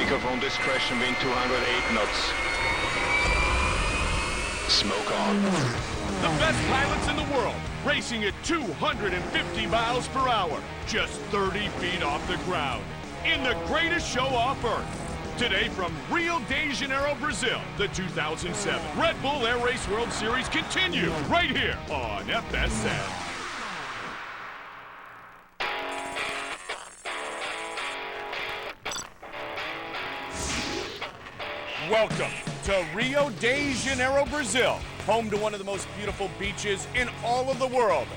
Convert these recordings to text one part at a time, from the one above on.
takeoff on discretion, wind 208 knots. Smoke on. The best pilots in the world, racing at 250 miles per hour, just 30 feet off the ground, in the greatest show off Earth. Today from Rio de Janeiro, Brazil, the 2007 Red Bull Air Race World Series continue right here on FSN. Welcome to Rio de Janeiro, Brazil, home to one of the most beautiful beaches in all of the world.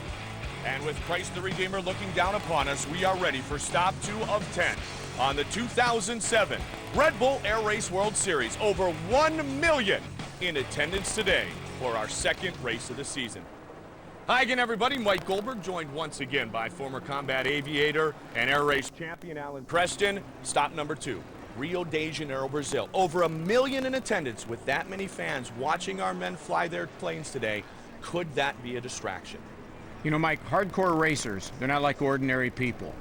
And with Christ the Redeemer looking down upon us, we are ready for stop 2 of 10 on the 2007 Red Bull Air Race World Series. Over 1 million in attendance today for our second race of the season. Hi again, everybody. Mike Goldberg, joined once again by former combat aviator and air race champion Alan Preston. Stop number 2. Rio de Janeiro, Brazil. Over 1 million in attendance. With that many fans watching our men fly their planes today, could that be a distraction? You know, Mike, hardcore racers, they're not like ordinary people.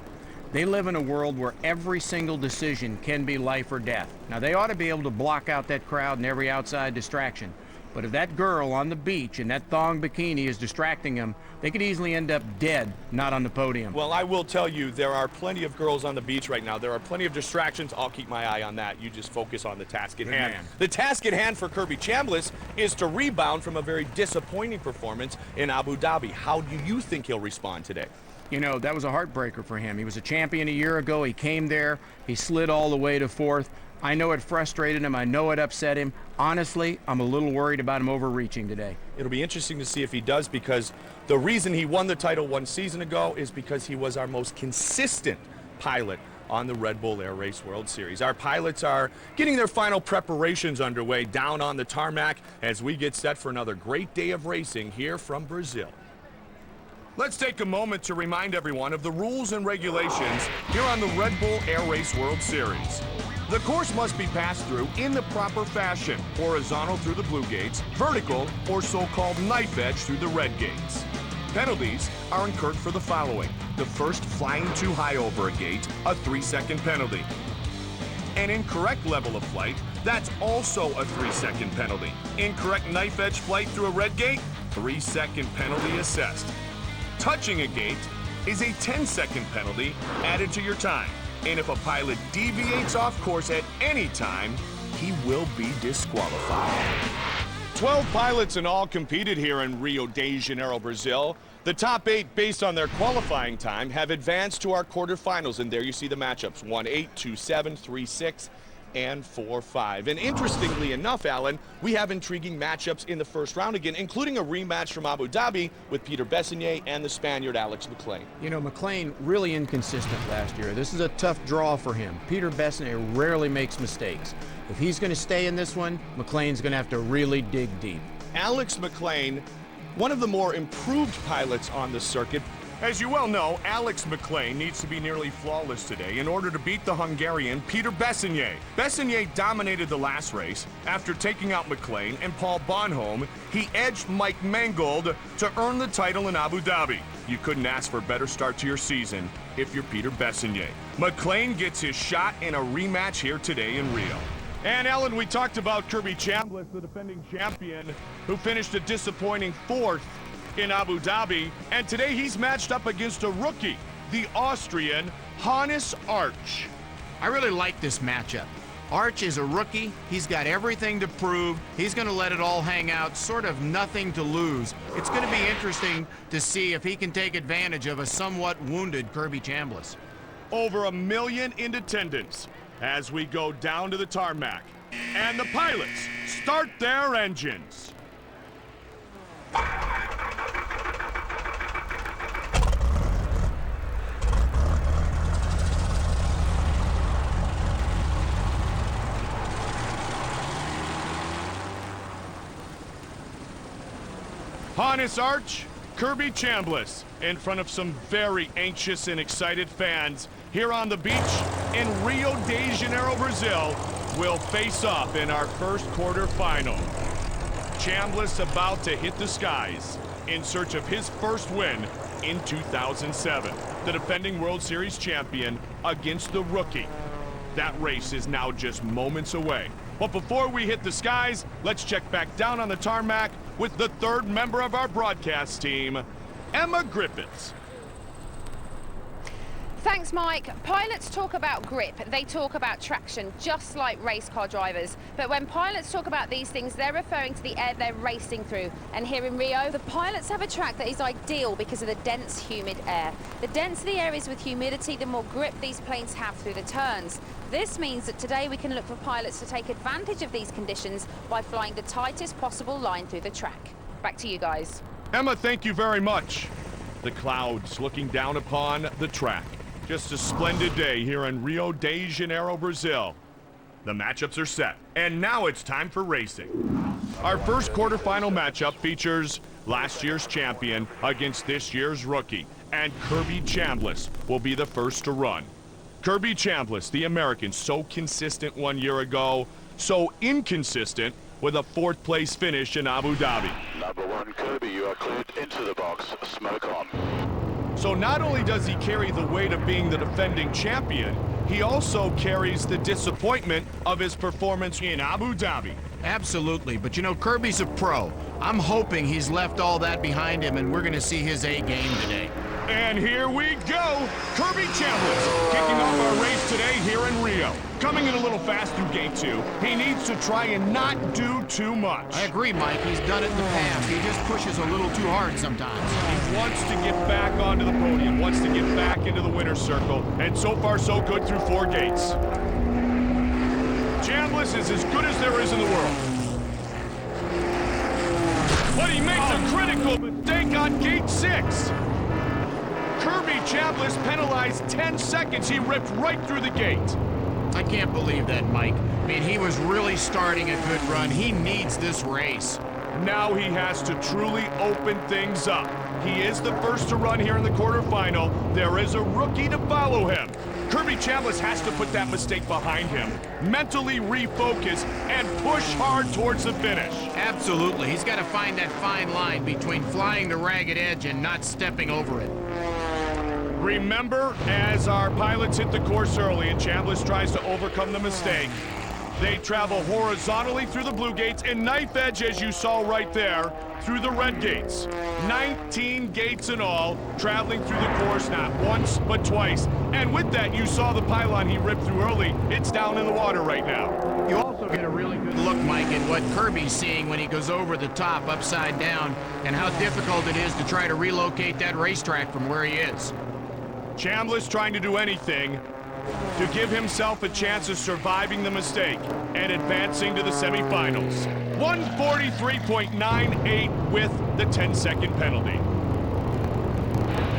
They live in a world where every single decision can be life or death. Now, they ought to be able to block out that crowd and every outside distraction. But if that girl on the beach in that thong bikini is distracting them, they could easily end up dead, not on the podium. Well, I will tell you, there are plenty of girls on the beach right now. There are plenty of distractions. I'll keep my eye on that. You just focus on the task at hand. Man. The task at hand for Kirby Chambliss is to rebound from a very disappointing performance in Abu Dhabi. How do you think he'll respond today? You know, that was a heartbreaker for him. He was a champion a year ago. He came there. He slid all the way to 4th. I know it frustrated him. I know it upset him. Honestly, I'm a little worried about him overreaching today. It'll be interesting to see if he does, because the reason he won the title 1 season ago is because he was our most consistent pilot on the Red Bull Air Race World Series. Our pilots are getting their final preparations underway down on the tarmac as we get set for another great day of racing here from Brazil. Let's take a moment to remind everyone of the rules and regulations here on the Red Bull Air Race World Series. The course must be passed through in the proper fashion, horizontal through the blue gates, vertical or so-called knife edge through the red gates. Penalties are incurred for the following. The first flying too high over a gate, a 3-second penalty. An incorrect level of flight, that's also a 3-second penalty. Incorrect knife edge flight through a red gate, 3-second penalty assessed. Touching a gate is a 10-second penalty added to your time. And if a pilot deviates off course at any time, he will be disqualified. 12 pilots in all competed here in Rio de Janeiro, Brazil. The top 8, based on their qualifying time, have advanced to our quarterfinals. And there you see the matchups: 1-8, 2-7, 3-6, and 4-5. And interestingly enough, Alan, we have intriguing matchups in the first round again, including a rematch from Abu Dhabi with Peter Bessignet and the Spaniard Alex McLean. You know, McLean really inconsistent last year. This is a tough draw for him. Peter Bessignet rarely makes mistakes. If he's going to stay in this one, McLean's going to have to really dig deep. Alex McLean, one of the more improved pilots on the circuit. As you well know, Alex McLean needs to be nearly flawless today in order to beat the Hungarian Peter Bessignet. Bessignet dominated the last race. After taking out McLean and Paul Bonhomme, he edged Mike Mangold to earn the title in Abu Dhabi. You couldn't ask for a better start to your season if you're Peter Bessignet. McLean gets his shot in a rematch here today in Rio. And Ellen, we talked about Kirby Chambliss, the defending champion, who finished a disappointing 4th in Abu Dhabi, and today he's matched up against a rookie, the Austrian Hannes Arch. I really like this matchup. Arch is a rookie. He's got everything to prove. He's going to let it all hang out, sort of nothing to lose. It's going to be interesting to see if he can take advantage of a somewhat wounded Kirby Chambliss. Over 1 million in attendance as we go down to the tarmac. And the pilots start their engines. Hannes Arch, Kirby Chambliss, in front of some very anxious and excited fans here on the beach in Rio de Janeiro, Brazil, will face off in our first quarterfinal. Chambliss about to hit the skies in search of his first win in 2007. The defending World Series champion against the rookie, That race is now just moments away. But before we hit the skies, let's check back down on the tarmac with the third member of our broadcast team, Emma Griffiths. Thanks, Mike. Pilots talk about grip, they talk about traction, just like race car drivers. But when pilots talk about these things, they're referring to the air they're racing through. And here in Rio, the pilots have a track that is ideal because of the dense, humid air. The denser the air is with humidity, the more grip these planes have through the turns. This means that today we can look for pilots to take advantage of these conditions by flying the tightest possible line through the track. Back to you guys. Emma, thank you very much. The clouds looking down upon the track. Just a splendid day here in Rio de Janeiro, Brazil. The matchups are set, and now it's time for racing. Our first quarterfinal matchup features last year's champion against this year's rookie, and Kirby Chambliss will be the first to run. Kirby Chambliss, the American, so consistent 1 year ago, so inconsistent with a fourth-place finish in Abu Dhabi. Number 1, Kirby, you are cleared into the box. Smoke on. So not only does he carry the weight of being the defending champion, he also carries the disappointment of his performance in Abu Dhabi. Absolutely, but you know, Kirby's a pro. I'm hoping he's left all that behind him and we're going to see his A game today. And here we go! Kirby Chambliss kicking off our race today here in Rio. Coming in a little fast through gate 2, he needs to try and not do too much. I agree, Mike. He's done it in the past. He just pushes a little too hard sometimes. He wants to get back onto the podium, wants to get back into the winner's circle, and so far so good through 4 gates. Chambliss is as good as there is in the world. But he makes a critical mistake on gate 6. Kirby Chambliss penalized 10 seconds. He ripped right through the gate. I can't believe that, Mike. I mean, he was really starting a good run. He needs this race. Now he has to truly open things up. He is the first to run here in the quarterfinal. There is a rookie to follow him. Kirby Chambliss has to put that mistake behind him, mentally refocus, and push hard towards the finish. Absolutely. He's got to find that fine line between flying the ragged edge and not stepping over it. Remember, as our pilots hit the course early and Chambliss tries to overcome the mistake, they travel horizontally through the blue gates and knife edge, as you saw right there, through the red gates. 19 gates in all, traveling through the course not once, but twice. And with that, you saw the pylon he ripped through early. It's down in the water right now. You also get a really good look, Mike, at what Kirby's seeing when he goes over the top upside down and how difficult it is to try to relocate that racetrack from where he is. Chambliss trying to do anything to give himself a chance of surviving the mistake and advancing to the semifinals. 143.98 with the 10-second penalty.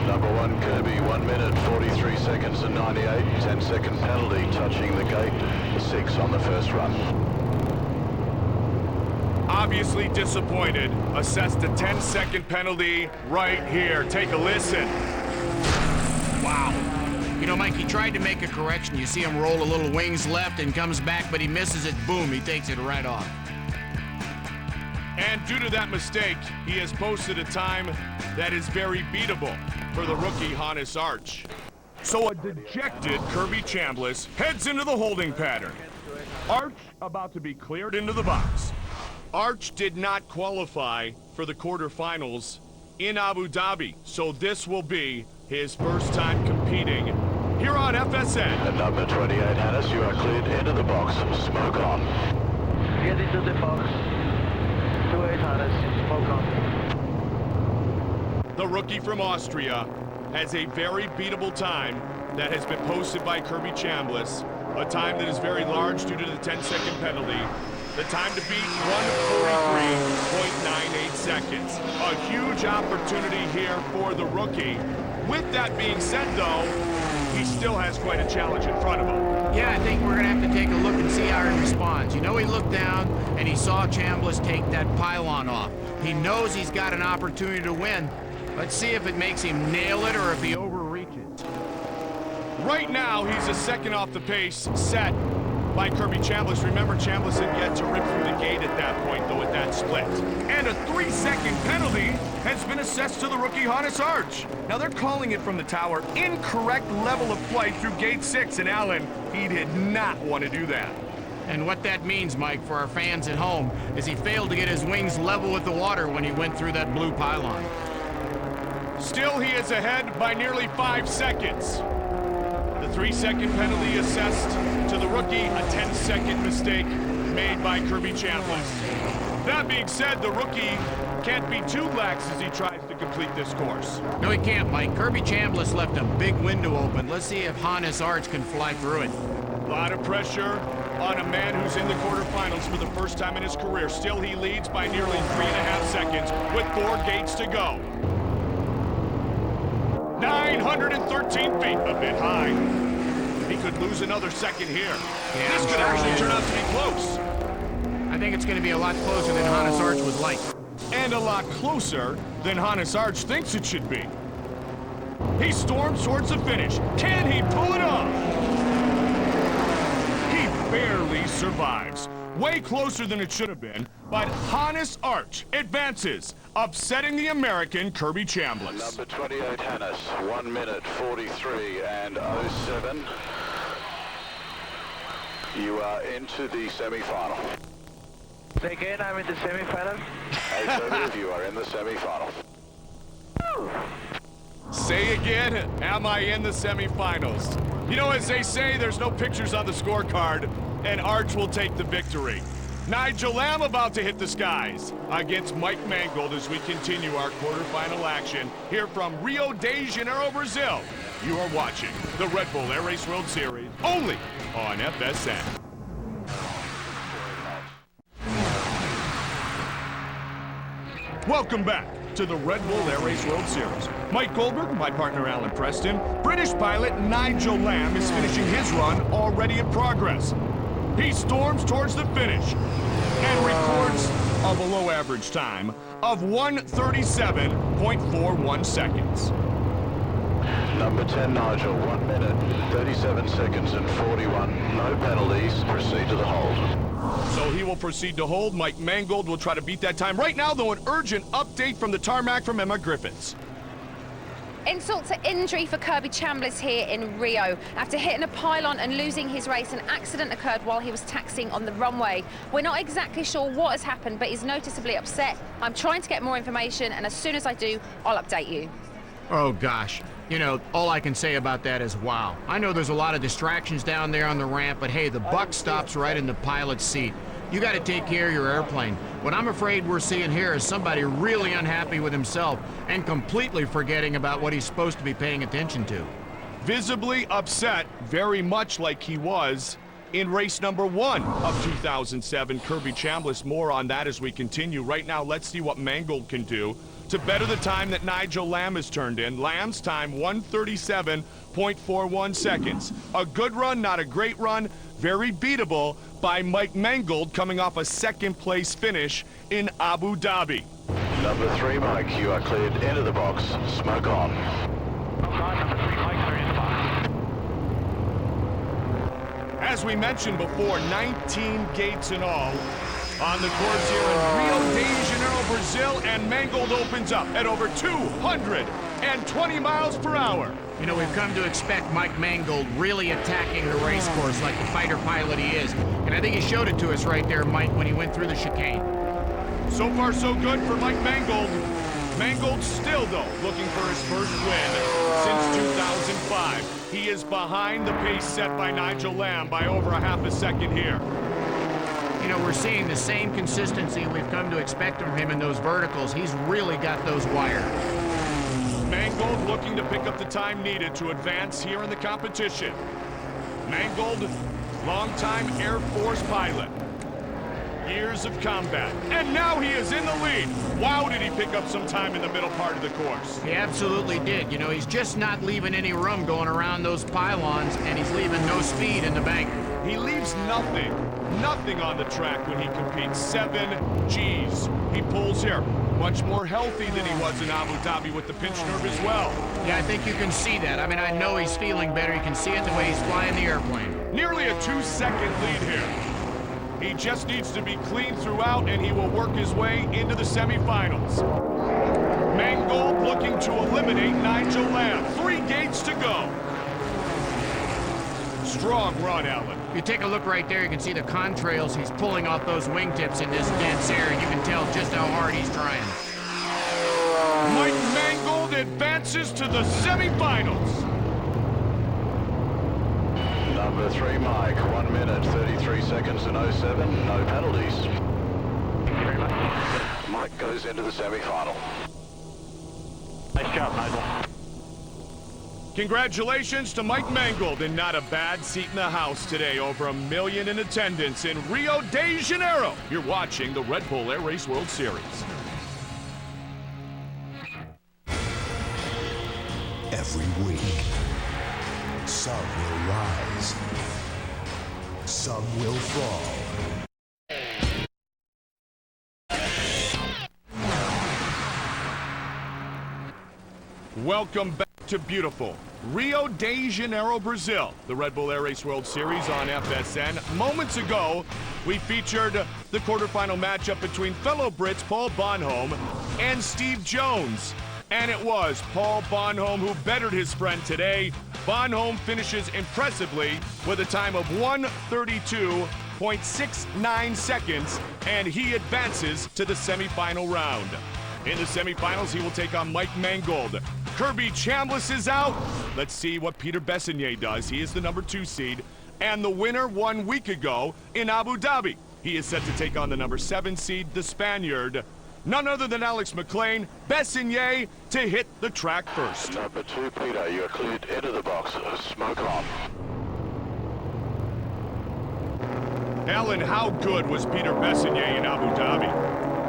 Number 1, Kirby, 1 minute, 43 seconds and 98. 10-second penalty, touching the gate 6 on the first run. Obviously disappointed. Assessed a 10-second penalty right here. Take a listen. Wow. You know, Mike, he tried to make a correction. You see him roll a little wings left and comes back, but he misses it. Boom, he takes it right off. And due to that mistake, he has posted a time that is very beatable for the rookie Hannes Arch. So a dejected Kirby Chambliss heads into the holding pattern. Arch about to be cleared into the box. Arch did not qualify for the quarterfinals in Abu Dhabi, so this will be his first time competing here on FSN. And number 28, Hannes, you are cleared into the box. Smoke on. Get into the box. 28, Hannes. Smoke on. The rookie from Austria has a very beatable time that has been posted by Kirby Chambliss, a time that is very large due to the 10-second penalty. The time to beat 143.98 seconds. A huge opportunity here for the rookie. With that being said, though, he still has quite a challenge in front of him. Yeah, I think we're going to have to take a look and see how he responds. You know, he looked down and he saw Chambliss take that pylon off. He knows he's got an opportunity to win. Let's see if it makes him nail it or if he overreaches. Right now, he's a second off the pace, set by Kirby Chambliss. Remember, Chambliss had yet to rip through the gate at that point, though, at that split. And a 3-second penalty has been assessed to the rookie Hannes Arch. Now, they're calling it from the tower incorrect level of flight through gate 6, and Alan, he did not want to do that. And what that means, Mike, for our fans at home, is he failed to get his wings level with the water when he went through that blue pylon. Still, he is ahead by nearly 5 seconds. The 3-second penalty assessed to the rookie, a 10-second mistake made by Kirby Chambliss. That being said, the rookie can't be too lax as he tries to complete this course. No, he can't, Mike. Kirby Chambliss left a big window open. Let's see if Hannes Arch can fly through it. A lot of pressure on a man who's in the quarterfinals for the first time in his career. Still, he leads by nearly 3.5 seconds with 4 gates to go. 913 feet, a bit high. He could lose another second here. Yeah, this could actually turn out to be close. I think it's going to be a lot closer than Hannes Arch would like. And a lot closer than Hannes Arch thinks it should be. He storms towards the finish. Can he pull it off? He barely survives. Way closer than it should have been, but Hannes Arch advances, upsetting the American Kirby Chambliss. Number 28, Hannes, 1 minute 43 and 07. You are into the semi-final. Say again, I'm in the semi-final. 8 you are in the semi-final. Say again, am I in the semifinals? You know, as they say, there's no pictures on the scorecard, and Arch will take the victory. Nigel Lamb about to hit the skies against Mike Mangold as we continue our quarterfinal action here from Rio de Janeiro, Brazil. You are watching the Red Bull Air Race World Series only on FSN. Welcome back to the Red Bull Air Race World Series. Mike Goldberg, my partner Alan Preston, British pilot Nigel Lamb is finishing his run already in progress. He storms towards the finish and records a below average time of 1:37.41 seconds. Number 10, Nigel, 1 minute, 37 seconds and 41. No penalties. Proceed to the hold. So he will proceed to hold. Mike Mangold will try to beat that time. Right now, though, an urgent update from the tarmac from Emma Griffiths. Insult to injury for Kirby Chambliss here in Rio. After hitting a pylon and losing his race, an accident occurred while he was taxiing on the runway. We're not exactly sure what has happened, but he's noticeably upset. I'm trying to get more information, and as soon as I do, I'll update you. Oh, gosh. You know, all I can say about that is wow. I know there's a lot of distractions down there on the ramp, but hey, the buck stops right in the pilot's seat. You got to take care of your airplane. What I'm afraid we're seeing here is somebody really unhappy with himself and completely forgetting about what he's supposed to be paying attention to. Visibly upset, very much like he was in race number 1 of 2007. Kirby Chambliss, more on that as we continue. Right now, let's see what Mangold can do to better the time that Nigel Lamb has turned in. Lamb's time, 1:37.41 seconds. A good run, not a great run. Very beatable by Mike Mangold, coming off a second-place finish in Abu Dhabi. Number 3, Mike, you are cleared into the box. Smoke on. Number 3, Mike, they're in the box. As we mentioned before, 19 gates in all on the course here in Rio de Janeiro, Brazil, and Mangold opens up at over 220 miles per hour. You know, we've come to expect Mike Mangold really attacking the race course like the fighter pilot he is. And I think he showed it to us right there, Mike, when he went through the chicane. So far, so good for Mike Mangold. Mangold still, though, looking for his first win since 2005. He is behind the pace set by Nigel Lamb by over a half a second here. You know, we're seeing the same consistency we've come to expect from him in those verticals. He's really got those wired. Mangold looking to pick up the time needed to advance here in the competition. Mangold, longtime Air Force pilot. Years of combat. And now he is in the lead. Wow, did he pick up some time in the middle part of the course. He absolutely did. You know, he's just not leaving any room going around those pylons, and he's leaving no speed in the bank. He leaves nothing on the track when he competes. 7 Gs he pulls here. Much more healthy than he was in Abu Dhabi with the pinch nerve as well. Yeah, I think you can see that. I mean, I know he's feeling better. You can see it the way he's flying the airplane. Nearly a 2-second lead here. He just needs to be clean throughout, and he will work his way into the semifinals. Mangold looking to eliminate Nigel Lamb. 3 gates to go. Strong run, Alan. If you take a look right there, you can see the contrails. He's pulling off those wingtips in this dense air, and you can tell just how hard he's trying. Mike Mangold advances to the semifinals. Number 3, Mike, 1 minute, 33 seconds and 07, no penalties. Mike goes into the semi-final. Nice job, Nigel. Congratulations to Mike Mangold, and not a bad seat in the house today. Over 1 million in attendance in Rio de Janeiro. You're watching the Red Bull Air Race World Series. Every week, some will rise, some will fall. Welcome back to beautiful Rio de Janeiro, Brazil. The Red Bull Air Race World Series on FSN. Moments ago, we featured the quarterfinal matchup between fellow Brits Paul Bonhomme and Steve Jones. And it was Paul Bonhomme who bettered his friend today. Bonhomme finishes impressively with a time of 1:32.69 seconds, and he advances to the semifinal round. In the semifinals, he will take on Mike Mangold. Kirby Chambliss is out. Let's see what Peter Bessignet does. He is the number 2 seed, and the winner 1 week ago in Abu Dhabi. He is set to take on the number 7 seed, the Spaniard, none other than Alex McLean. Bessignet to hit the track first. Number 2, Peter, you are cleared into the box. Smoke on. Alan, how good was Peter Bessignet in Abu Dhabi?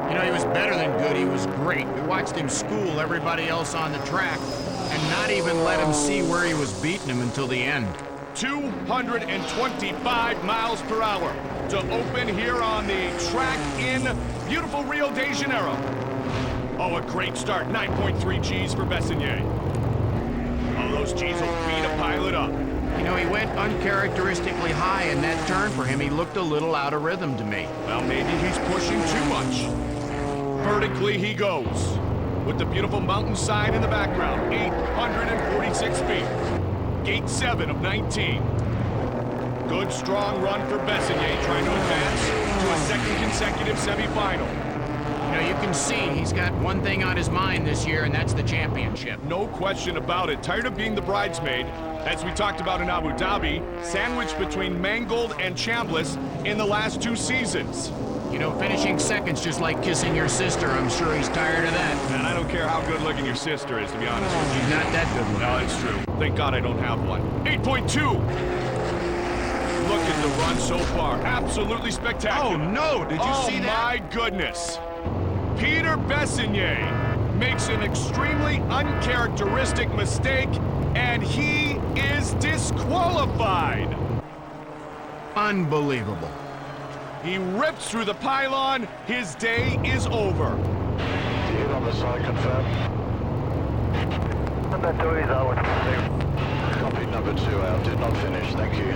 You know, he was better than good. He was great. We watched him school everybody else on the track and not even let him see where he was beating him until the end. 225 miles per hour to open here on the track in beautiful Rio de Janeiro. Oh, a great start. 9.3 Gs for Bessignet. Oh, those Gs will beat a pilot up. You know, he went uncharacteristically high in that turn for him. He looked a little out of rhythm to me. Well, maybe he's pushing too much. Vertically he goes, with the beautiful mountainside in the background. 846 feet. Gate 7 of 19. Good, strong run for Bessignet, trying to advance to a second consecutive semifinal. You know, you can see he's got one thing on his mind this year, and that's the championship. No question about it. Tired of being the bridesmaid, as we talked about in Abu Dhabi, sandwiched between Mangold and Chambliss in the last 2 seasons. You know, finishing second's just like kissing your sister. I'm sure he's tired of that. And I don't care how good looking your sister is, to be honest with you. She's not that good looking. No, it's true. Thank God I don't have one. 8.2. Look at the run so far. Absolutely spectacular. Oh, no. Did you see that? Oh, my goodness. Peter Bessignet makes an extremely uncharacteristic mistake, and he is disqualified. Unbelievable. He rips through the pylon. His day is over. Hit on the side, confirm. Number 2 is out. Copy, number 2 out, did not finish, thank you.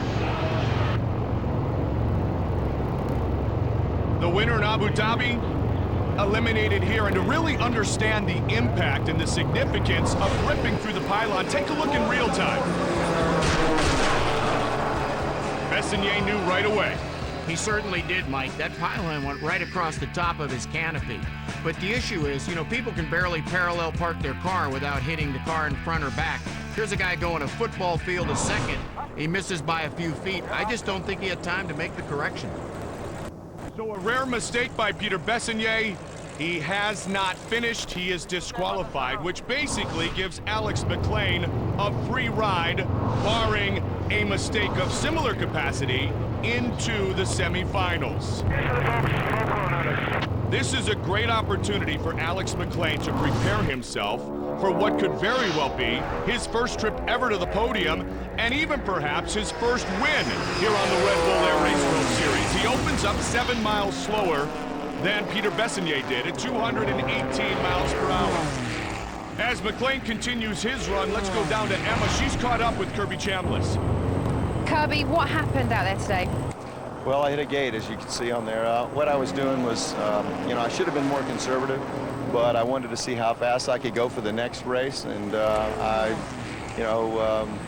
The winner in Abu Dhabi eliminated here, and to really understand the impact and the significance of ripping through the pylon, take a look in real time. Bessignet knew right away. He certainly did, Mike. That pylon went right across the top of his canopy. But the issue is, you know, people can barely parallel park their car without hitting the car in front or back. Here's a guy going a football field a second. He misses by a few feet. I just don't think he had time to make the correction. So a rare mistake by Peter Bessignet. He has not finished. He is disqualified, which basically gives Alex McLean a free ride, barring a mistake of similar capacity, into the semifinals. This is a great opportunity for Alex McLean to prepare himself for what could very well be his first trip ever to the podium, and even perhaps his first win here on the Red Bull Air Race World Series. He opens up 7 miles slower than Peter Bessignet did at 218 miles per hour. As McLean continues his run, let's go down to Emma. She's caught up with Kirby Chambliss. Kirby, what happened out there today? Well, I hit a gate, as you can see on there. What I was doing was, I should have been more conservative, but I wanted to see how fast I could go for the next race, and I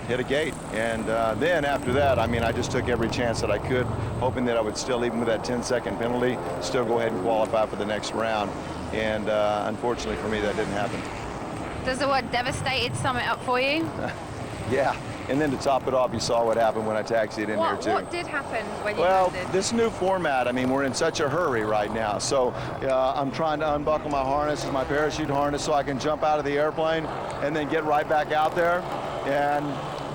hit a gate. And then after that, I just took every chance that I could, hoping that I would still, even with that 10-second penalty, still go ahead and qualify for the next round. And unfortunately for me, that didn't happen. Does the word devastated sum it up for you? Yeah. And then to top it off, you saw what happened when I taxied in here, too. What did happen when you Well, landed? this new format, we're in such a hurry right now. So I'm trying to unbuckle my harness, my parachute harness, so I can jump out of the airplane and then get right back out there. And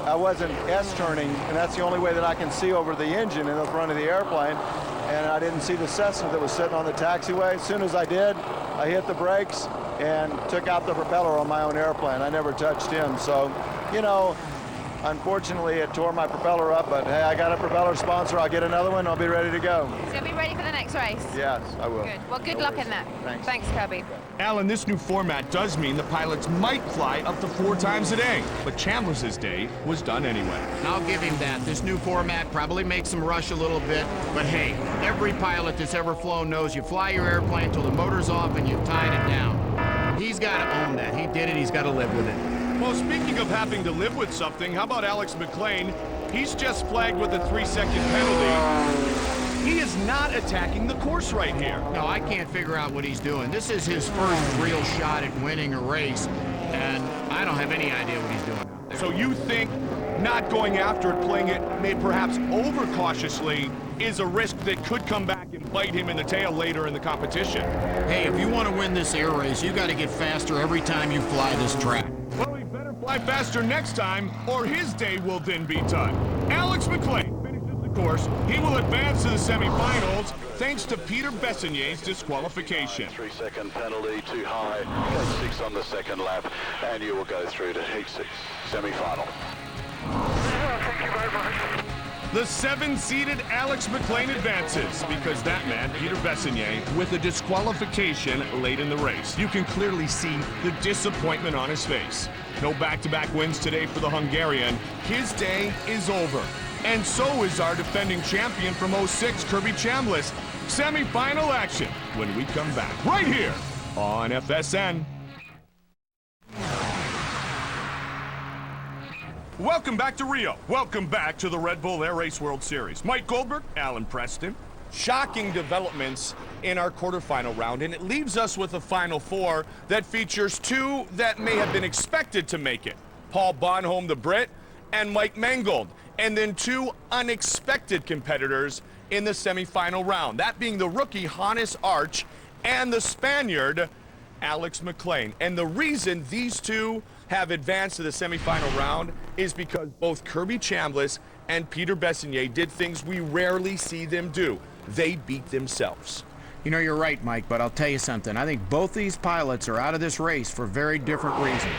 I wasn't S-turning, and that's the only way that I can see over the engine in the front of the airplane. And I didn't see the Cessna that was sitting on the taxiway. As soon as I did, I hit the brakes and took out the propeller on my own airplane. I never touched him. So, unfortunately, it tore my propeller up, but hey, I got a propeller sponsor. I'll get another one. I'll be ready to go. So you'll be ready for the next race? Yes, I will. Good. Well, good luck in that. Thanks, Kirby. Alan, this new format does mean the pilots might fly up to 4 times a day, but Chambliss's day was done anyway. I'll give him that. This new format probably makes him rush a little bit, but hey, every pilot that's ever flown knows you fly your airplane till the motor's off and you've tied it down. He's got to own that. He did it. He's got to live with it. Well, speaking of having to live with something, how about Alex McLean? He's just flagged with a 3-second penalty. He is not attacking the course right here. No, I can't figure out what he's doing. This is his first real shot at winning a race, and I don't have any idea what he's doing. So you think not going after it, playing it perhaps overcautiously, is a risk that could come back and bite him in the tail later in the competition? Hey, if you want to win this air race, you got to get faster every time you fly this track. Well, he better fly faster next time, or his day will then be done. Alex McLean finishes the course. He will advance to the semifinals thanks to Peter Bessonier's disqualification. 3-second penalty, too high. Go 6 on the second lap, and you will go through to heat 6, semi-final. Thank you very much. The 7-seeded Alex McLean advances because that man, Peter Bessonier, with a disqualification late in the race. You can clearly see the disappointment on his face. No back-to-back wins today for the Hungarian. His day is over. And so is our defending champion from 06, Kirby Chambliss. Semi-final action when we come back right here on FSN. Welcome back to Rio. Welcome back to the Red Bull Air Race World Series. Mike Goldberg, Alan Preston. Shocking developments in our quarterfinal round, and it leaves us with a Final Four that features 2 that may have been expected to make it. Paul Bonhomme, the Brit, and Mike Mangold. And then 2 unexpected competitors in the semifinal round. That being the rookie, Hannes Arch, and the Spaniard, Alex McLean. And the reason these 2 have advanced to the semifinal round is because both Kirby Chambliss and Peter Bessonier did things we rarely see them do. They beat themselves. You're right, Mike, but I'll tell you something. I think both these pilots are out of this race for very different reasons.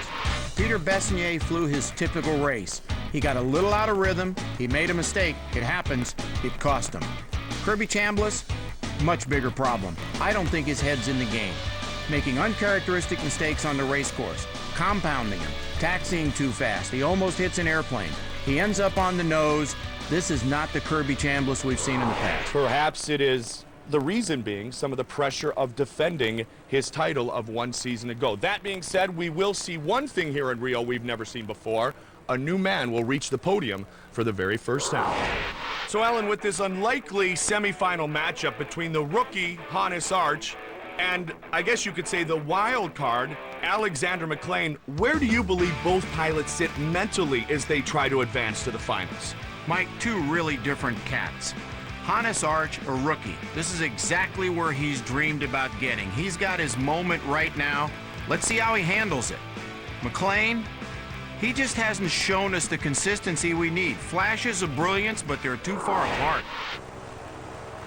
Peter Bessonier flew his typical race. He got a little out of rhythm. He made a mistake. It happens. It cost him. Kirby Chambliss, much bigger problem. I don't think his head's in the game. Making uncharacteristic mistakes on the race course, compounding him, taxiing too fast. He almost hits an airplane. He ends up on the nose. This is not the Kirby Chambliss we've seen in the past. Perhaps it is the reason being some of the pressure of defending his title of 1 season ago. That being said, we will see one thing here in Rio we've never seen before. A new man will reach the podium for the very first time. So, Alan, with this unlikely semifinal matchup between the rookie, Hannes Arch, and I guess you could say the wild card, Alexander McLean, where do you believe both pilots sit mentally as they try to advance to the finals? Mike, 2 really different cats. Hannes Arch, a rookie. This is exactly where he's dreamed about getting. He's got his moment right now. Let's see how he handles it. McLean, he just hasn't shown us the consistency we need. Flashes of brilliance, but they're too far apart.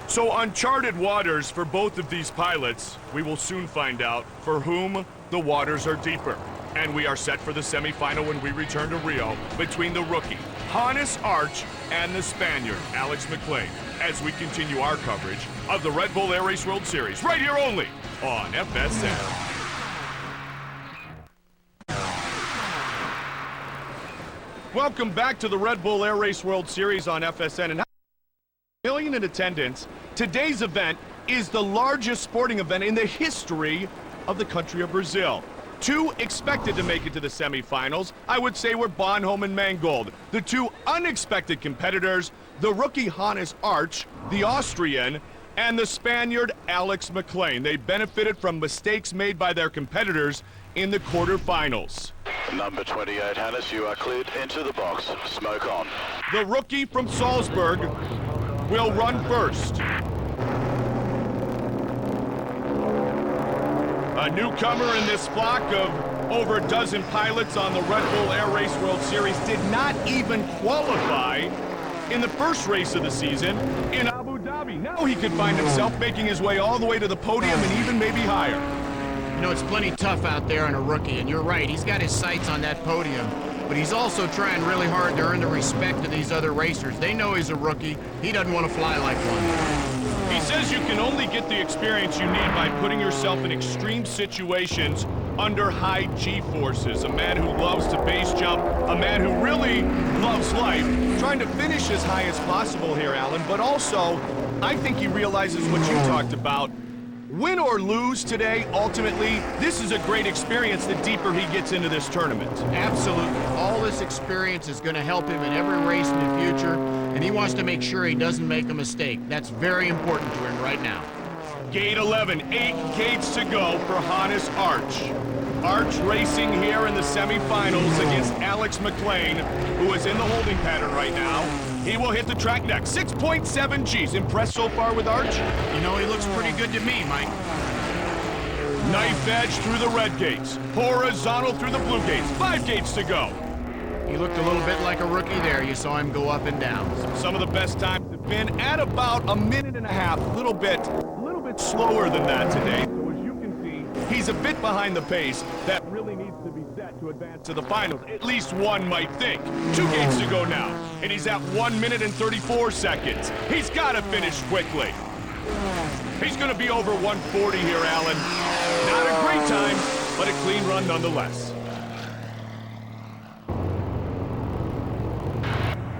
So uncharted waters for both of these pilots. We will soon find out for whom the waters are deeper. And we are set for the semifinal when we return to Rio between the rookie, Hannes Arch, and the Spaniard, Alex McLean, as we continue our coverage of the Red Bull Air Race World Series, right here only on FSN. Welcome back to the Red Bull Air Race World Series on FSN. And million in attendance. Today's event is the largest sporting event in the history of the country of Brazil. Two expected to make it to the semifinals, I would say, were Bonhomme and Mangold. The two unexpected competitors, the rookie Hannes Arch, the Austrian, and the Spaniard Alex McLean. They benefited from mistakes made by their competitors in the quarterfinals. Number 28, Hannes, you are cleared into the box. Smoke on. The rookie from Salzburg will run first. A newcomer in this flock of over a dozen pilots on the Red Bull Air Race World Series did not even qualify in the first race of the season in Abu Dhabi. Now he could find himself making his way all the way to the podium and even maybe higher. You know, it's plenty tough out there on a rookie, and you're right, he's got his sights on that podium, but he's also trying really hard to earn the respect of these other racers. They know he's a rookie. He doesn't want to fly like one. He says you can only get the experience you need by putting yourself in extreme situations under high G-forces. A man who loves to base jump, a man who really loves life, trying to finish as high as possible here, Alan, but also, I think he realizes what you talked about. Win or lose today, ultimately, this is a great experience the deeper he gets into this tournament. Absolutely. All this experience is going to help him in every race in the future, and he wants to make sure he doesn't make a mistake. That's very important to him right now. Gate 11, 8 gates to go for Hannes Arch. Arch racing here in the semifinals against Alex McLean, who is in the holding pattern right now. He will hit the track next. 6.7 Gs. Impressed so far with Arch? You know, he looks pretty good to me, Mike. Knife edge through the red gates. Horizontal through the blue gates. 5 gates to go. He looked a little bit like a rookie there. You saw him go up and down. Some of the best times have been at about a minute and a half. A little bit slower than that today. So as you can see, he's a bit behind the pace that really needs to be set to advance to the finals. At least one might think. 2 gates to go now, and he's at 1 minute and 34 seconds. He's got to finish quickly. He's going to be over 140 here, Alan. Not a great time, but a clean run nonetheless.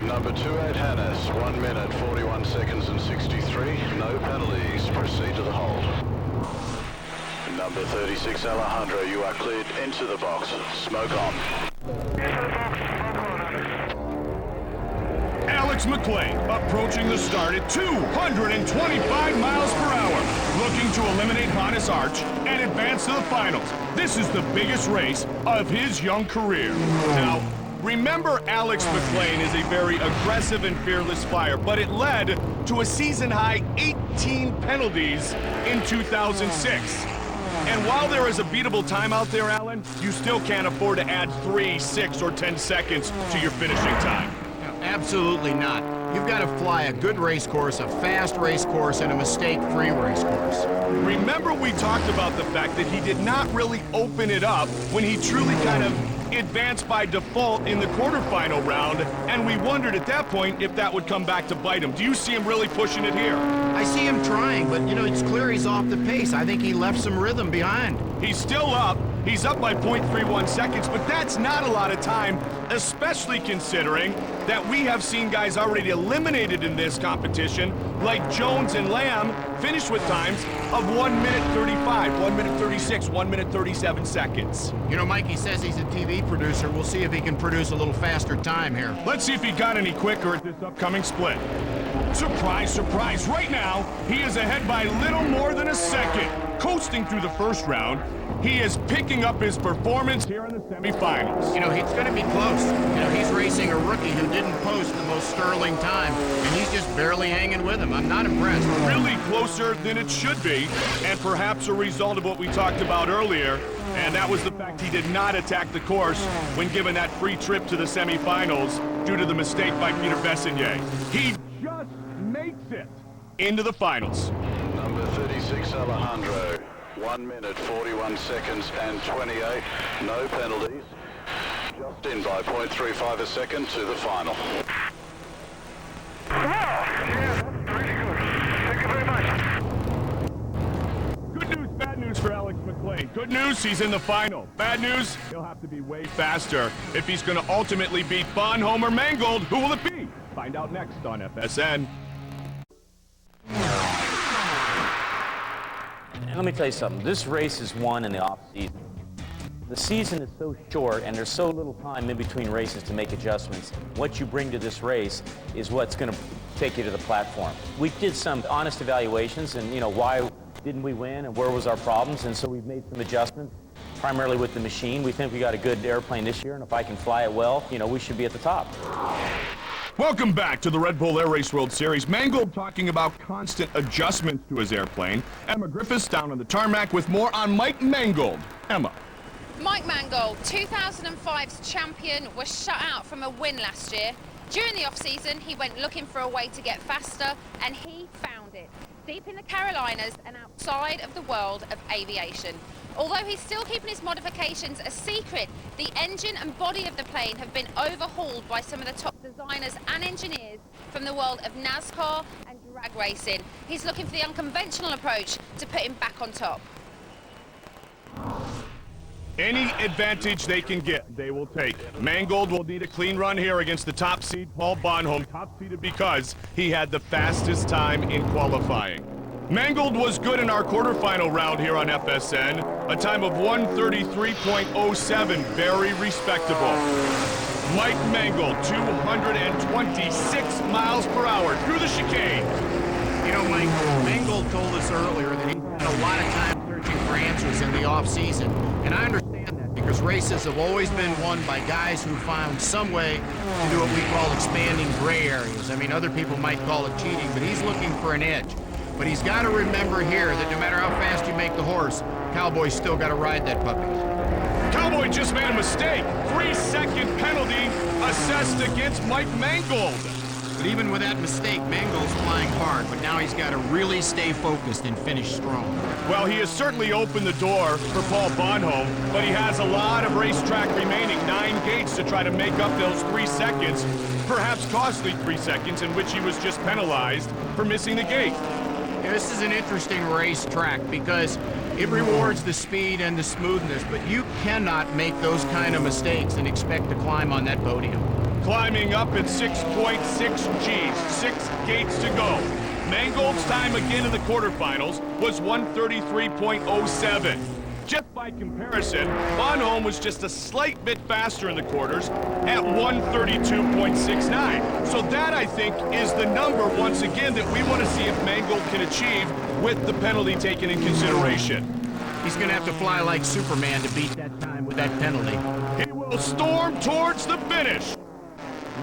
Number 28, Hannes, 1 minute, 41 seconds and 63. No penalties. Proceed to the hold. Number 36, Alejandro, you are cleared into the box. Smoke on. Alex McLean approaching the start at 225 miles per hour, looking to eliminate Hannes Arch and advance to the finals. This is the biggest race of his young career. Now, remember, Alex McLean is a very aggressive and fearless flyer, but it led to a season-high 18 penalties in 2006. And while there is a beatable time out there, Alan, you still can't afford to add 3, 6, or 10 seconds to your finishing time. No, absolutely not. You've got to fly a good race course, a fast race course, and a mistake-free race course. Remember, we talked about the fact that he did not really open it up when he truly kind of advanced by default in the quarterfinal round, and we wondered at that point if that would come back to bite him. Do you see him really pushing it here? I see him trying, but, you know, it's clear he's off the pace. I think he left some rhythm behind. He's still up. He's up by 0.31 seconds, but that's not a lot of time, especially considering that we have seen guys already eliminated in this competition, like Jones and Lamb, finish with times of 1 minute 35, 1 minute 36, 1 minute 37 seconds. You know, Mikey says he's a TV producer. We'll see if he can produce a little faster time here. Let's see if he got any quicker at this upcoming split. Surprise, surprise. Right now, he is ahead by little more than a second. Coasting through the first round, he is picking up his performance here in the semifinals. You know, it's going to be close. You know, he's racing a rookie who didn't post the most sterling time, and he's just barely hanging with him. I'm not impressed. Really closer than it should be, and perhaps a result of what we talked about earlier, and that was the fact he did not attack the course when given that free trip to the semifinals due to the mistake by Peter Bessignet. He just makes it into the finals. Number 36, Alejandro, 1 minute, 41 seconds and 28. No penalties. Just in by 0.35 a second to the final. Wow, yeah, that's really good. Thank you very much. Good news, bad news for Alex McLean. Good Good news, he's in the final. Bad news, he'll have to be way faster if he's going to ultimately beat Bonhomme or Mangold. Who will it be? Find out next on FSN. And let me tell you something. This race is won in the off-season. The season is so short, and there's so little time in between races to make adjustments. What you bring to this race is what's going to take you to the platform. We did some honest evaluations, and why didn't we win, and where was our problems, and so we've made some adjustments, primarily with the machine. We think we got a good airplane this year, and if I can fly it well, we should be at the top. Welcome back to the Red Bull Air Race World Series. Mangold talking about constant adjustments to his airplane. Emma Griffiths down on the tarmac with more on Mike Mangold. Emma. Mike Mangold, 2005's champion, was shut out from a win last year. During the off-season, he went looking for a way to get faster, and he found it. Deep in the Carolinas and outside of the world of aviation. Although he's still keeping his modifications a secret, the engine and body of the plane have been overhauled by some of the top designers and engineers from the world of NASCAR and drag racing. He's looking for the unconventional approach to put him back on top. Any advantage they can get, they will take. Mangold will need a clean run here against the top seed, Paul Bonhomme, top-seeded because he had the fastest time in qualifying. Mangold was good in our quarterfinal round here on FSN, a time of 1:33.07, very respectable. Mike Mangold, 226 miles per hour through the chicane. Mike, Mangold told us earlier that he had a lot of time searching for answers in the off-season, and I understand that because races have always been won by guys who found some way to do what we call expanding gray areas. I mean, other people might call it cheating, but he's looking for an edge. But he's got to remember here that no matter how fast you make the horse, Cowboy's still got to ride that puppy. Cowboy just made a mistake. 3-second penalty assessed against Mike Mangold. But even with that mistake, Mangold's flying hard, but now he's got to really stay focused and finish strong. Well, he has certainly opened the door for Paul Bonhomme, but he has a lot of racetrack remaining, 9 gates to try to make up those 3 seconds, perhaps costly 3 seconds, in which he was just penalized for missing the gate. Yeah, this is an interesting racetrack because it rewards the speed and the smoothness, but you cannot make those kind of mistakes and expect to climb on that podium. Climbing up at 6.6 Gs, 6 gates to go. Mangold's time again in the quarterfinals was 1:33.07. Just by comparison, Bonhomme was just a slight bit faster in the quarters at 1:32.69. So that, I think, is the number, once again, that we want to see if Mangold can achieve with the penalty taken in consideration. He's going to have to fly like Superman to beat that time with that penalty. He will storm towards the finish.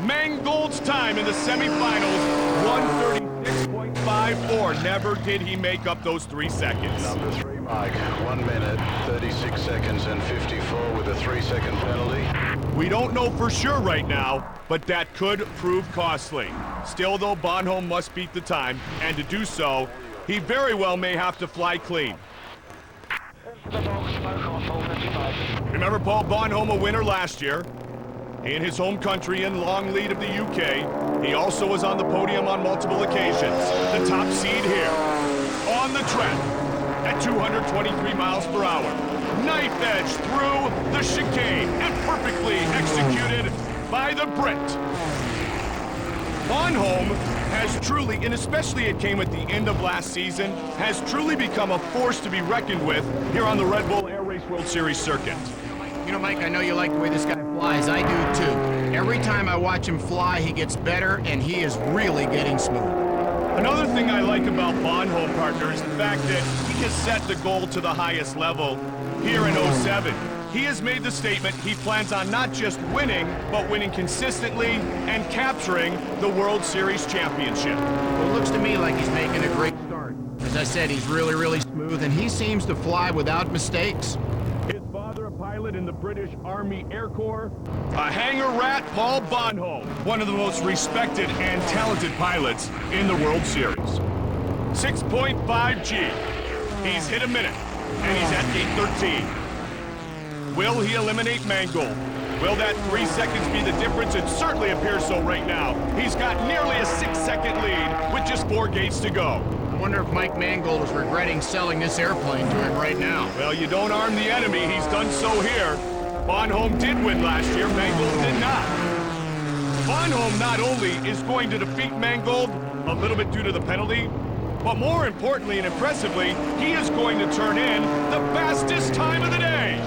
Mangold's time in the semifinals, 1:36.54. Never did he make up those 3 seconds. Number 3, Mike, 1 minute, 36 seconds and 54 with a 3-second penalty. We don't know for sure right now, but that could prove costly. Still, though, Bonhomme must beat the time, and to do so, he very well may have to fly clean. Remember Paul Bonhomme, a winner last year in his home country and long lead of the UK. He also was on the podium on multiple occasions. The top seed here on the track at 223 miles per hour. Knife edge through the chicane and perfectly executed by the Brit. Bonhomme has truly, and especially it came at the end of last season, has truly become a force to be reckoned with here on the Red Bull Air Race World Series circuit. Mike, I know you like the way this guy flies. I do, too. Every time I watch him fly, he gets better, and he is really getting smooth. Another thing I like about Bonhomme, partner, is the fact that he has set the goal to the highest level here in 07. He has made the statement he plans on not just winning, but winning consistently and capturing the World Series championship. Well, it looks to me like he's making a great start. As I said, he's really, really smooth, and he seems to fly without mistakes. His father, a pilot in the British Army Air Corps, a hangar rat, Paul Bonhomme, one of the most respected and talented pilots in the World Series. 6.5 G. He's hit a minute, and he's at gate 13. Will he eliminate Mangold? Will that 3 seconds be the difference? It certainly appears so right now. He's got nearly a 6-second lead with just 4 gates to go. Wonder if Mike Mangold is regretting selling this airplane to him right now. Well, you don't arm the enemy. He's done so here. Bonhomme did win last year. Mangold did not. Bonhomme not only is going to defeat Mangold a little bit due to the penalty, but more importantly and impressively, he is going to turn in the fastest time of the day.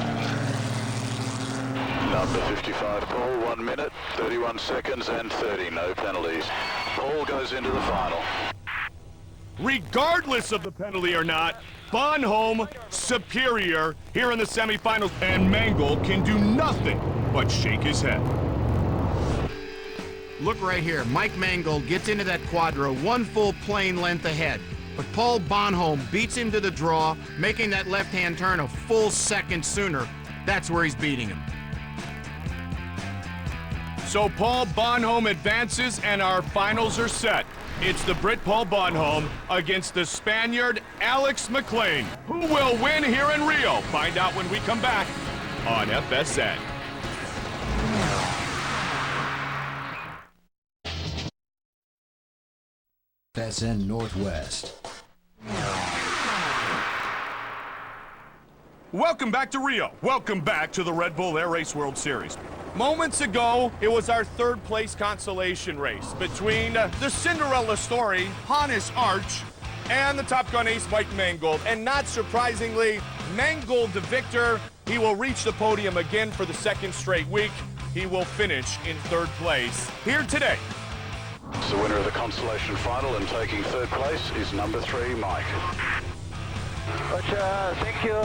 Number 55, Paul, 1 minute, 31 seconds and 30, no penalties. Paul goes into the final. Regardless of the penalty or not, Bonhomme superior here in the semifinals, and Mangold can do nothing but shake his head. Look right here. Mike Mangold gets into that quadro 1 full plane length ahead. But Paul Bonhomme beats him to the draw, making that left-hand turn a full second sooner. That's where he's beating him. So Paul Bonhomme advances, and our finals are set. It's the Brit Paul Bonhomme against the Spaniard Alex McLean. Who will win here in Rio? Find out when we come back on FSN. FSN Northwest. Welcome back to Rio. Welcome back to the Red Bull Air Race World Series. Moments ago, it was our third place consolation race between the Cinderella story, Hannes Arch, and the Top Gun ace, Mike Mangold. And not surprisingly, Mangold the victor. He will reach the podium again for the second straight week. He will finish in third place here today. The winner of the consolation final and taking third place is number 3, Mike. Roger, thank you.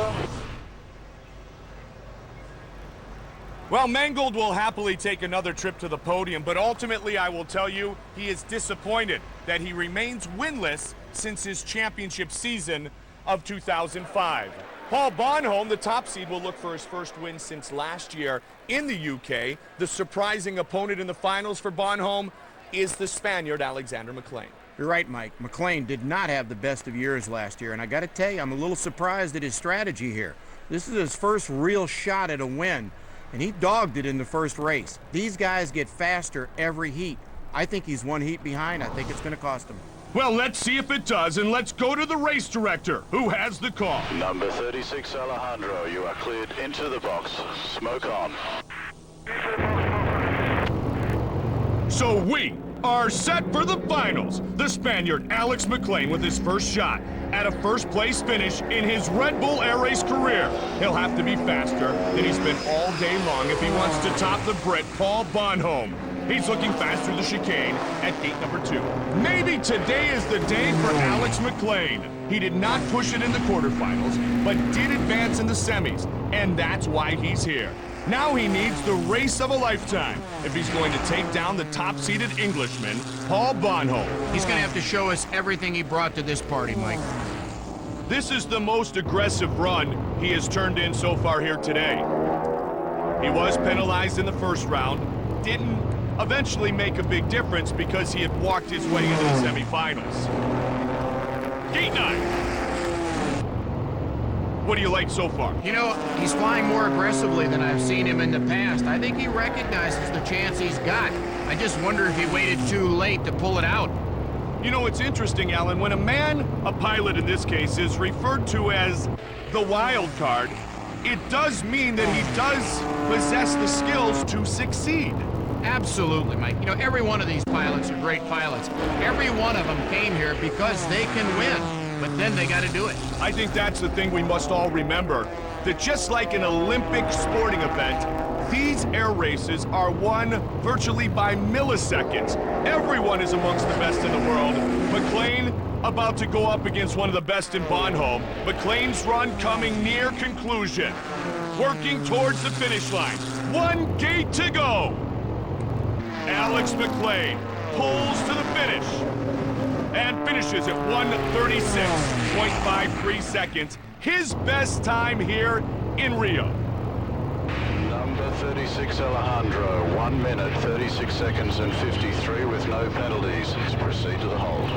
Well, Mangold will happily take another trip to the podium, but ultimately I will tell you he is disappointed that he remains winless since his championship season of 2005. Paul Bonhomme, the top seed, will look for his first win since last year in the UK. The surprising opponent in the finals for Bonhomme is the Spaniard Alexander McLean. You're right, Mike. McLean did not have the best of years last year, and I got to tell you, I'm a little surprised at his strategy here. This is his first real shot at a win, and he dogged it in the first race. These guys get faster every heat. I think he's 1 heat behind. I think it's going to cost him. Well, let's see if it does, and let's go to the race director, who has the call. Number 36, Alejandro, you are cleared into the box. Smoke on. So we are set for the finals. The Spaniard Alex McLean with his first shot at a first place finish in his Red Bull Air Race career. He'll have to be faster than he's been all day long if he wants to top the Brit Paul Bonhomme. He's looking fast through the chicane at gate number 2. Maybe today is the day for Alex McLean. He did not push it in the quarterfinals, but did advance in the semis, and that's why he's here. Now he needs the race of a lifetime if he's going to take down the top-seeded Englishman, Paul Bonhomme. He's going to have to show us everything he brought to this party, Mike. This is the most aggressive run he has turned in so far here today. He was penalized in the first round, didn't eventually make a big difference because he had walked his way into the semifinals. Gate 9. What do you like so far? You know, he's flying more aggressively than I've seen him in the past. I think he recognizes the chance he's got. I just wonder if he waited too late to pull it out. You know, it's interesting, Alan, when a pilot in this case, is referred to as the wild card, it does mean that he does possess the skills to succeed. Absolutely, Mike. You know, every one of these pilots are great pilots. Every one of them came here because they can win, but then they got to do it. I think that's the thing we must all remember, that just like an Olympic sporting event, these air races are won virtually by milliseconds. Everyone is amongst the best in the world. McLean about to go up against one of the best in Bonhomme. McLean's run coming near conclusion. Working towards the finish line. 1 gate to go. Alex McLean pulls to the finish and finishes at 1:36.53 seconds. His best time here in Rio. Number 36, Alejandro, 1 minute, 36 seconds and 53 with no penalties. Proceed to the hold.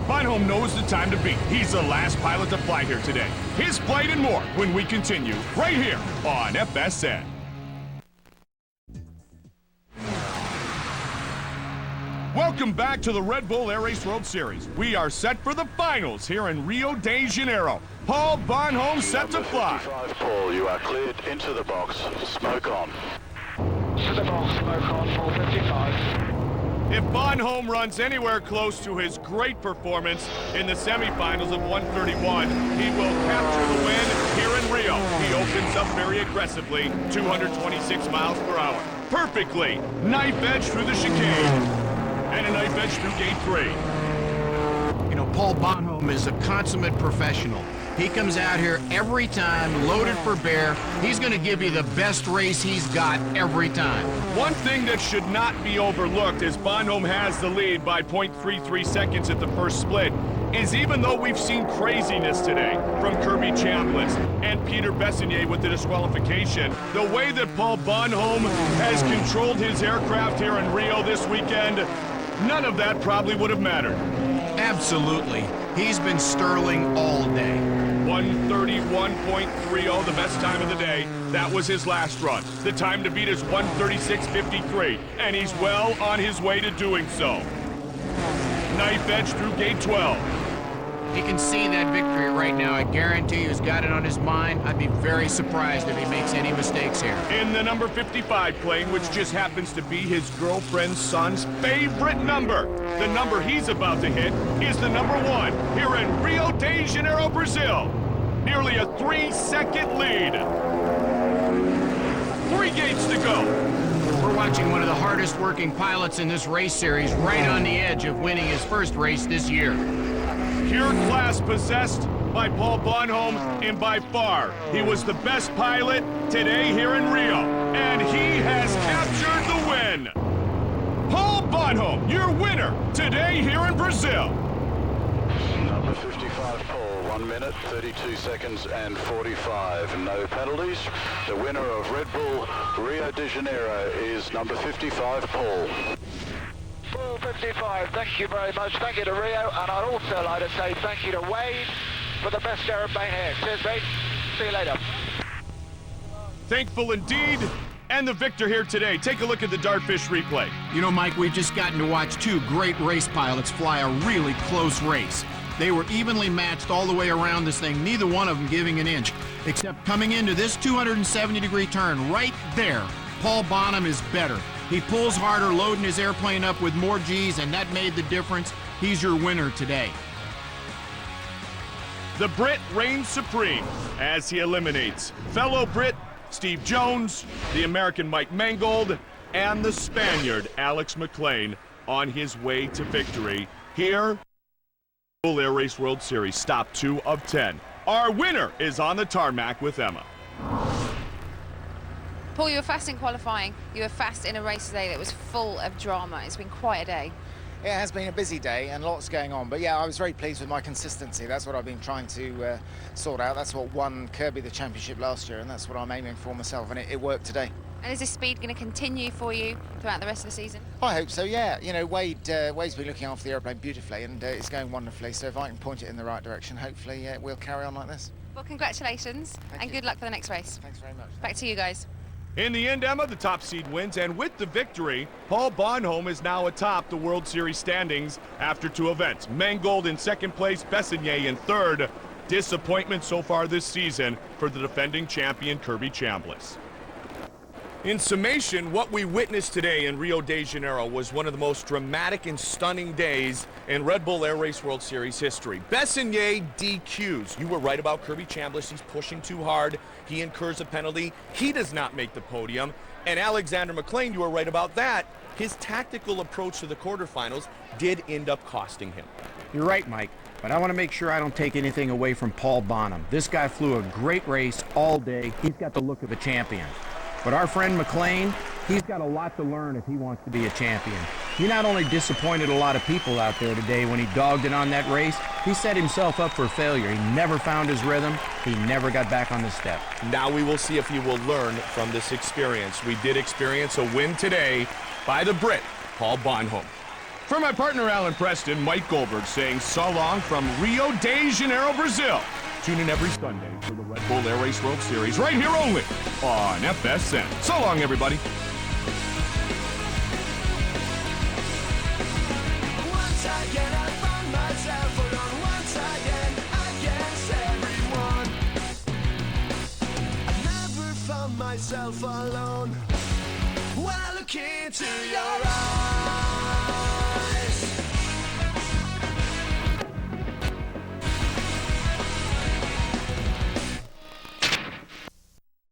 Bonhomme knows the time to beat. He's the last pilot to fly here today. His flight and more when we continue right here on FSN. Welcome back to the Red Bull Air Race World Series. We are set for the finals here in Rio de Janeiro. Paul Bonhomme set to fly. 55, Paul, you are cleared into the box. Smoke on. To the box, smoke on, 455. If Bonhomme runs anywhere close to his great performance in the semifinals of 131, he will capture the win here in Rio. He opens up very aggressively, 226 miles per hour. Perfectly, knife edge through the chicane, and a knife edge through gate 3. You know, Paul Bonhomme is a consummate professional. He comes out here every time, loaded for bear. He's going to give you the best race he's got every time. One thing that should not be overlooked as Bonhomme has the lead by 0.33 seconds at the first split is even though we've seen craziness today from Kirby Chambliss and Peter Bessignier with the disqualification, the way that Paul Bonhomme has controlled his aircraft here in Rio this weekend, none of that probably would have mattered. Absolutely. He's been sterling all day. 131.30, the best time of the day. That was his last run. The time to beat is 136.53, and he's well on his way to doing so. Knife edge through gate 12. He can see that victory right now. I guarantee you he's got it on his mind. I'd be very surprised if he makes any mistakes here. In the number 55 plane, which just happens to be his girlfriend's son's favorite number. The number he's about to hit is the number 1 here in Rio de Janeiro, Brazil. Nearly a 3-second lead. 3 gates to go. We're watching one of the hardest working pilots in this race series right on the edge of winning his first race this year. Pure class possessed by Paul Bonhomme, and by far, he was the best pilot today here in Rio, and he has captured the win. Paul Bonhomme, your winner today here in Brazil. Number 55, Paul, 1 minute, 32 seconds and 45. No penalties. The winner of Red Bull Rio de Janeiro is number 55, Paul. 455, thank you very much. Thank you to Rio, and I'd also like to say thank you to Wade for the best aeroplane here. Cheers, mate. See you later. Thankful indeed, and the victor here today. Take a look at the Dartfish replay. You know, Mike, we've just gotten to watch 2 great race pilots fly a really close race. They were evenly matched all the way around this thing, neither one of them giving an inch, except coming into this 270-degree turn right there. Paul Bonhomme is better. He pulls harder, loading his airplane up with more G's, and that made the difference. He's your winner today. The Brit reigns supreme as he eliminates fellow Brit Steve Jones, the American Mike Mangold, and the Spaniard Alex McLean on his way to victory here. Full Air Race World Series, stop 2 of 10. Our winner is on the tarmac with Emma. Paul, you were fast in qualifying. You were fast in a race today that was full of drama. It's been quite a day. It has been a busy day and lots going on, but yeah, I was very pleased with my consistency. That's what I've been trying to sort out. That's what won Kirby the championship last year, and that's what I'm aiming for myself, and it worked today. And is this speed going to continue for you throughout the rest of the season? I hope so, yeah. You know, Wade's been looking after the airplane beautifully, and it's going wonderfully, so if I can point it in the right direction, hopefully we'll carry on like this. Well, congratulations, and good luck for the next race. Thanks very much. Back to you guys. In the end, Emma, the top seed wins, and with the victory, Paul Bonhomme is now atop the World Series standings after 2 events. Mangold in 2nd place, Bessignier in 3rd. Disappointment so far this season for the defending champion Kirby Chambliss. In summation, what we witnessed today in Rio de Janeiro was one of the most dramatic and stunning days in Red Bull Air Race World Series history. Bessignier DQs. You were right about Kirby Chambliss. He's pushing too hard. He incurs a penalty. He does not make the podium. And Alexander McLean, you were right about that. His tactical approach to the quarterfinals did end up costing him. You're right, Mike, but I want to make sure I don't take anything away from Paul Bonhomme. This guy flew a great race all day. He's got the look of a champion. But our friend McLean, he's got a lot to learn if he wants to be a champion. He not only disappointed a lot of people out there today when he dogged it on that race, he set himself up for failure. He never found his rhythm. He never got back on the step. Now we will see if he will learn from this experience. We did experience a win today by the Brit, Paul Bonhomme. For my partner Alan Preston, Mike Goldberg saying so long from Rio de Janeiro, Brazil. Tune in every Sunday for the Red Bull Air Race World Series right here only on FSN. So long, everybody. myself alone.